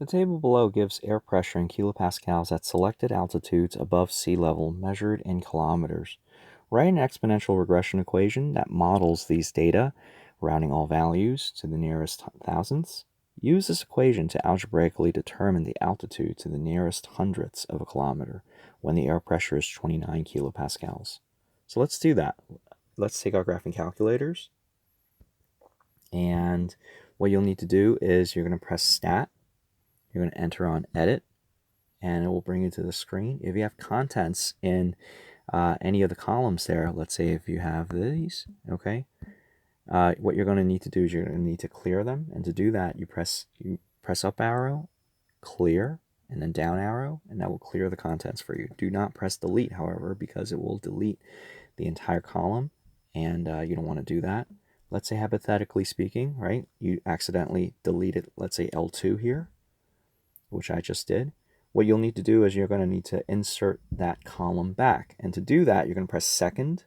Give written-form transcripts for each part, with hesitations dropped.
The table below gives air pressure in kilopascals at selected altitudes above sea level measured in kilometers. Write an exponential regression equation that models these data, rounding all values to the nearest thousandths. Use this equation to algebraically determine the altitude to the nearest hundredths of a kilometer when the air pressure is 29 kilopascals. So let's do that. Let's take our graphing calculators. And what you'll need to do is you're going to press Stat. You're going to enter on Edit, and it will bring you to the screen. If you have contents in any of the columns there, let's say if you have these, okay, what you're going to need to do is you're going to need to clear them. And to do that, you press up arrow, clear, and then down arrow, and that will clear the contents for you. Do not press delete, however, because it will delete the entire column, and you don't want to do that. Let's say, hypothetically speaking, right, you accidentally deleted, let's say, L2 here, which I just did. What you'll need to do is you're going to need to insert that column back. And to do that, you're going to press second,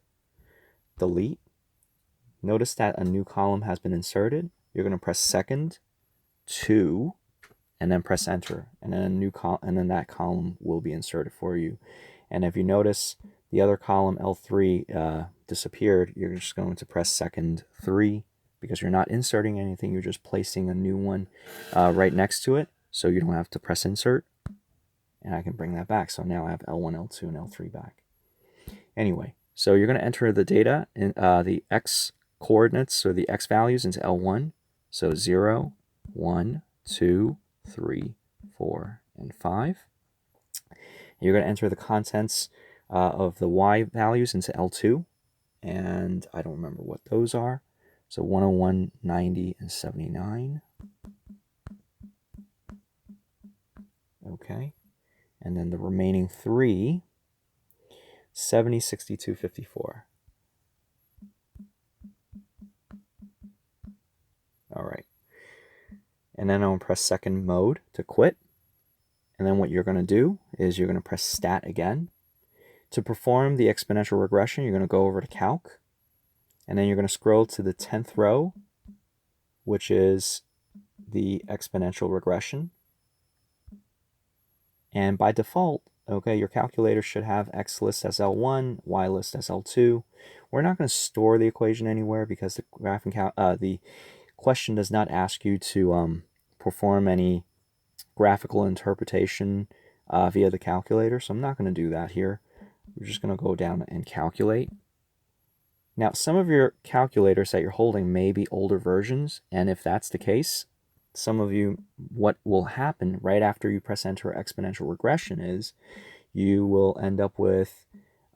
delete. Notice that a new column has been inserted. You're going to press second, 2, and then press enter. And then a new and then that column will be inserted for you. And if you notice the other column, L3, disappeared, you're just going to press second, 3, because you're not inserting anything. You're just placing a new one right next to it. So you don't have to press insert, and I can bring that back. So now I have L1, L2, and L3 back. Anyway, so you're going to enter the data in the x coordinates, or the x values, into L1. So 0, 1, 2, 3, 4, and 5. You're going to enter the contents of the y values into L2, and I don't remember what those are. So 101, 90, and 79. Okay, and then the remaining 3, 70, 62, 54. All right, and then I'm going to press second mode to quit. And then what you're going to do is you're going to press Stat again. To perform the exponential regression, you're going to go over to Calc, and then you're going to scroll to the 10th row, which is the exponential regression. And by default, okay, your calculator should have x list as L1, y list as L2. We're not going to store the equation anywhere because the question does not ask you to perform any graphical interpretation via the calculator, so I'm not going to do that here. We're just going to go down and calculate. Now, some of your calculators that you're holding may be older versions, and if that's the case, some of you, what will happen right after you press enter exponential regression is you will end up with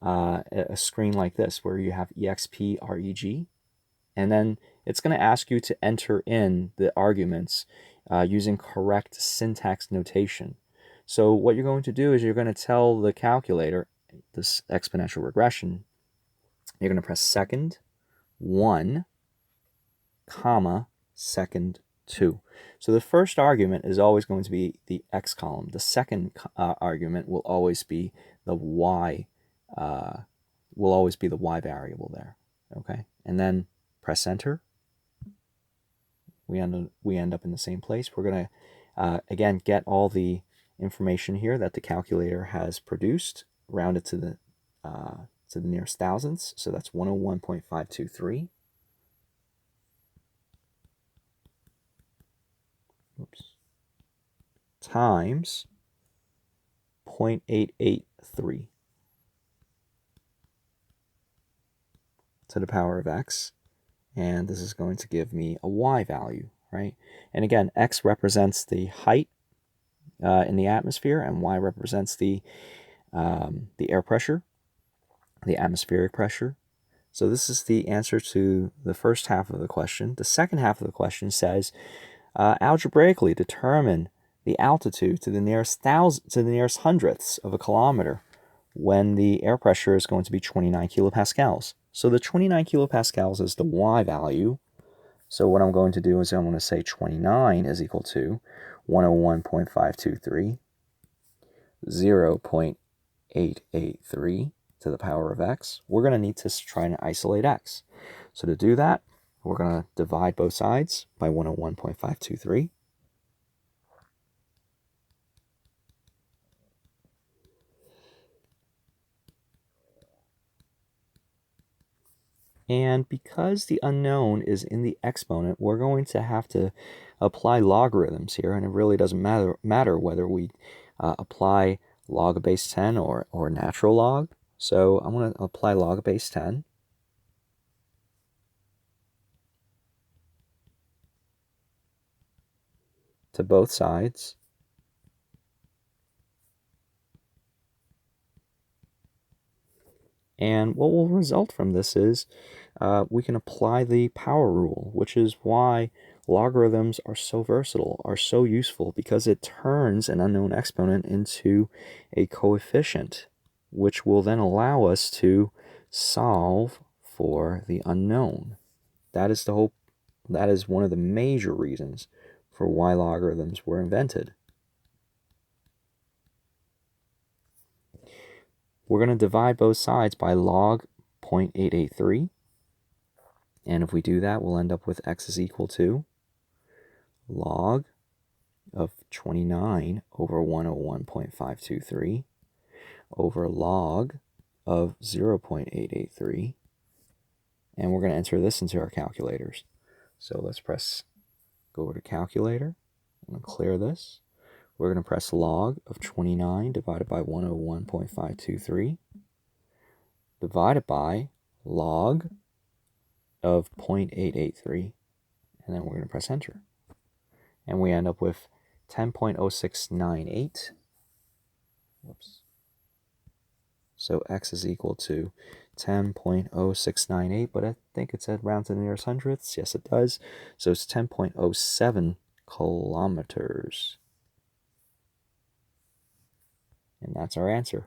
a screen like this where you have exp reg, and then it's going to ask you to enter in the arguments using correct syntax notation. So what you're going to do is you're going to tell the calculator, this exponential regression, you're going to press second 1, comma, second 2. So the first argument is always going to be the x column. The second argument will always be the y, variable there. Okay, and then press enter. We end up in the same place. We're going to again get all the information here that the calculator has produced, rounded to the nearest thousandths. So that's 101.523. Oops. Times 0.883 to the power of x, and this is going to give me a y value, right? And again, x represents the height in the atmosphere, and y represents the air pressure, the atmospheric pressure. So this is the answer to the first half of the question. The second half of the question says, algebraically determine the altitude to the nearest hundredths of a kilometer when the air pressure is going to be 29 kilopascals. So the 29 kilopascals is the y value. So what I'm going to do is I'm going to say 29 is equal to 101.523, 0.883 to the power of x. We're going to need to try and isolate x. So to do that, we're going to divide both sides by 101.523. And because the unknown is in the exponent, we're going to have to apply logarithms here, and it really doesn't matter whether we apply log of base 10 or natural log. So I'm going to apply log of base 10. To both sides. And what will result from this is we can apply the power rule, which is why logarithms are so versatile, are so useful, because it turns an unknown exponent into a coefficient, which will then allow us to solve for the unknown. That is one of the major reasons for why logarithms were invented. We're going to divide both sides by log 0.883. And if we do that, we'll end up with x is equal to log of 29 over 101.523 over log of 0.883. And we're going to enter this into our calculators. So let's go over to calculator. I'm going to clear this. We're going to press log of 29 divided by 101.523 divided by log of 0.883, and then we're going to press enter. And we end up with 10.0698. Whoops. So x is equal to 10.0698, but I think it said round to the nearest hundredths. Yes, it does. So it's 10.07 kilometers. And that's our answer.